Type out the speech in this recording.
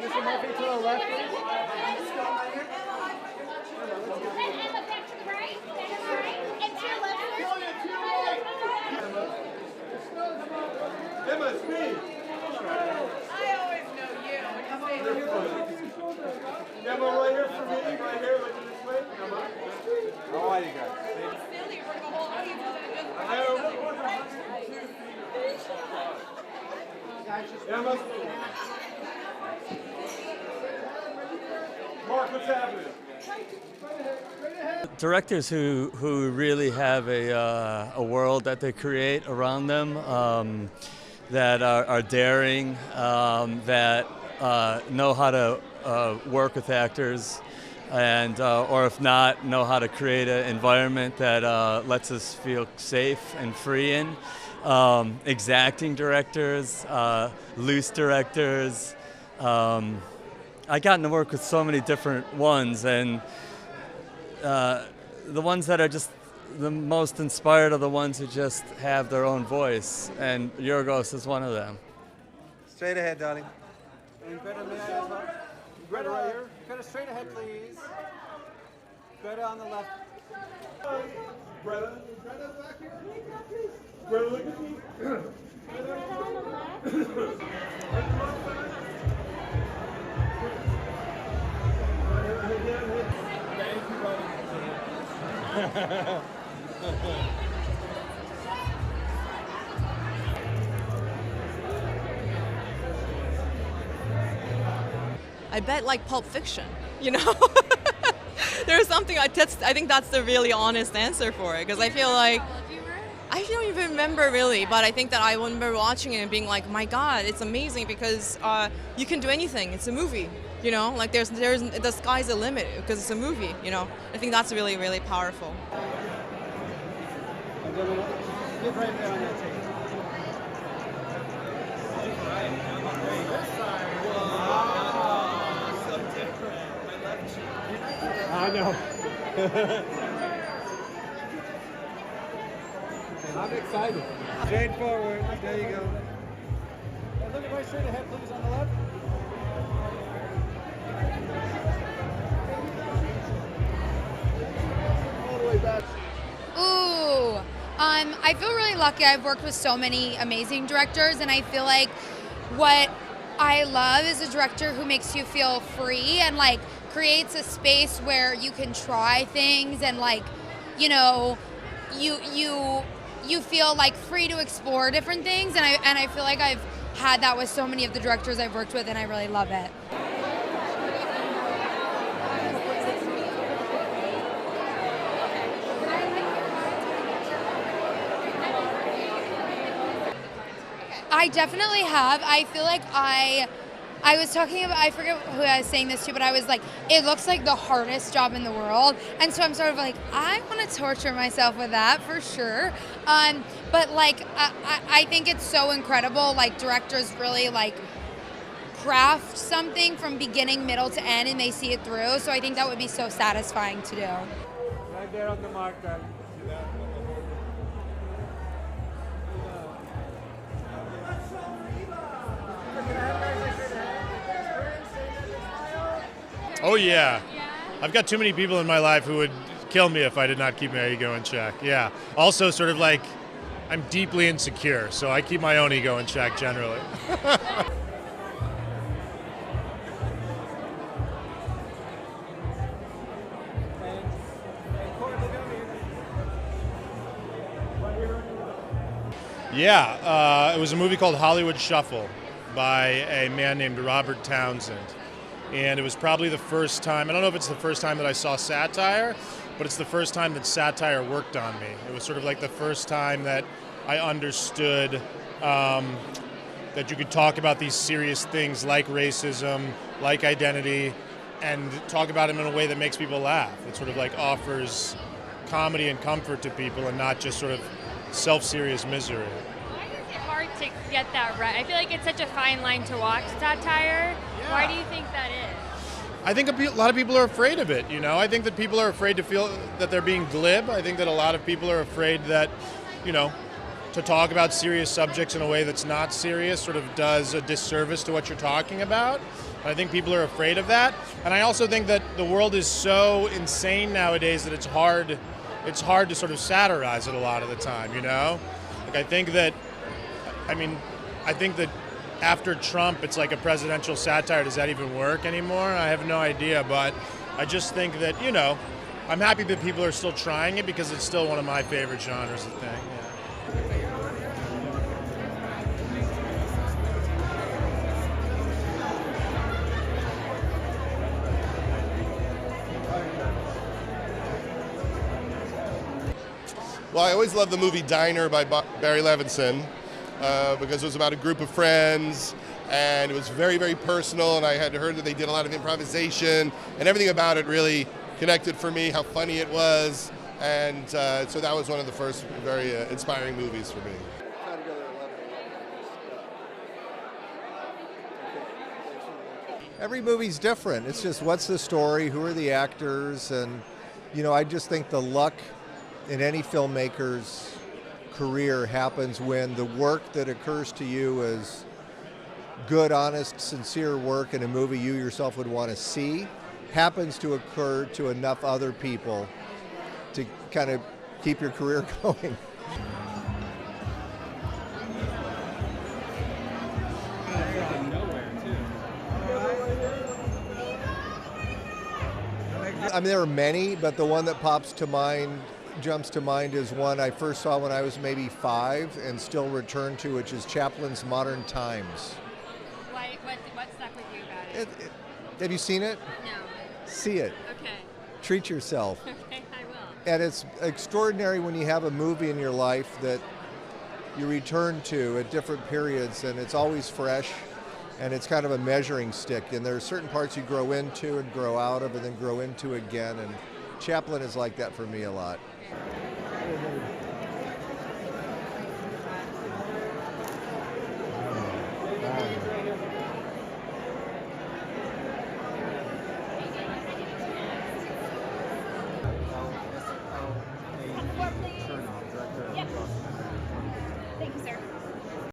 Mr. Murphy to the left, please. Emma, speed. I always know you. Emma, right here for me. Right here, look at this way. Emma. How are you guys? Silly for the whole audience Emma. Mark, what's happening? Directors who really have a world that they create around them, that are daring, that know how to work with actors, and or if not, know how to create an environment that lets us feel safe and free in. Exacting directors, loose directors. I gotten to work with so many different ones, and the ones that are just the most inspired are the ones who just have their own voice, and Yorgos is one of them. Straight ahead, darling. And Greta, may I as well? Greta, right here. Greta, straight ahead, please. Greta on the left. Greta. Greta back here. Greta, look at me. Greta on the left. I bet like Pulp Fiction, you know? There's something, I think that's the really honest answer for it, because I feel like, I don't even remember really, but I think that I remember watching it and being like, my God, it's amazing because you can do anything, it's a movie, you know? Like there's the sky's the limit because it's a movie, you know? I think that's really, really powerful. Get right there on that table. I know. I'm excited. Straight forward. There you go. Look right straight ahead, please, on the left. All the way back. Ooh, I feel really lucky. I've worked with so many amazing directors, and I feel like what I love is a director who makes you feel free and like creates a space where you can try things and like, you know, you feel like free to explore different things, and I feel like I've had that with so many of the directors I've worked with, and I really love it. I definitely have. I feel like I was talking about, I forget who I was saying this to, but I was like, it looks like the hardest job in the world. And so I'm sort of like, I want to torture myself with that for sure. But like, I think it's so incredible. Like directors really like craft something from beginning, middle to end, and they see it through. So I think that would be so satisfying to do. Right there on the mark, darling. Oh yeah. I've got too many people in my life who would kill me if I did not keep my ego in check. Yeah. Also sort of like, I'm deeply insecure, so I keep my own ego in check generally. Yeah, it was a movie called Hollywood Shuffle by a man named Robert Townsend. And it was probably the first time, I don't know if it's the first time that I saw satire, but it's the first time that satire worked on me. It was sort of like the first time that I understood that you could talk about these serious things like racism, like identity, and talk about them in a way that makes people laugh. It sort of like offers comedy and comfort to people and not just sort of self-serious misery. Why is it hard to get that right? I feel like it's such a fine line to walk, satire. Yeah. Why do you think that is? I think a lot of people are afraid of it, you know? I think that people are afraid to feel that they're being glib. I think that a lot of people are afraid that, you know, to talk about serious subjects in a way that's not serious sort of does a disservice to what you're talking about. I think people are afraid of that. And I also think that the world is so insane nowadays that it's hard to sort of satirize it a lot of the time, you know? Like I think that after Trump, it's like a presidential satire. Does that even work anymore? I have no idea, but I just think that, you know, I'm happy that people are still trying it because it's still one of my favorite genres of thing. Yeah. Well, I always loved the movie Diner by Barry Levinson because it was about a group of friends and it was very, very personal, and I had heard that they did a lot of improvisation and everything about it really connected for me, how funny it was, and so that was one of the first very inspiring movies for me. Every movie's different. It's just what's the story, who are the actors, and you know, I just think the luck in any filmmaker's career happens when the work that occurs to you is good, honest, sincere work in a movie you yourself would want to see, happens to occur to enough other people to kind of keep your career going. I mean, there are many, but the one that jumps to mind is one I first saw when I was maybe 5 and still return to, which is Chaplin's Modern Times. What stuck with you about it? Have you seen it? No. See it. Okay. Treat yourself. Okay, I will. And it's extraordinary when you have a movie in your life that you return to at different periods, and it's always fresh, and it's kind of a measuring stick. And there are certain parts you grow into and grow out of and then grow into again, and Chaplin is like that for me a lot.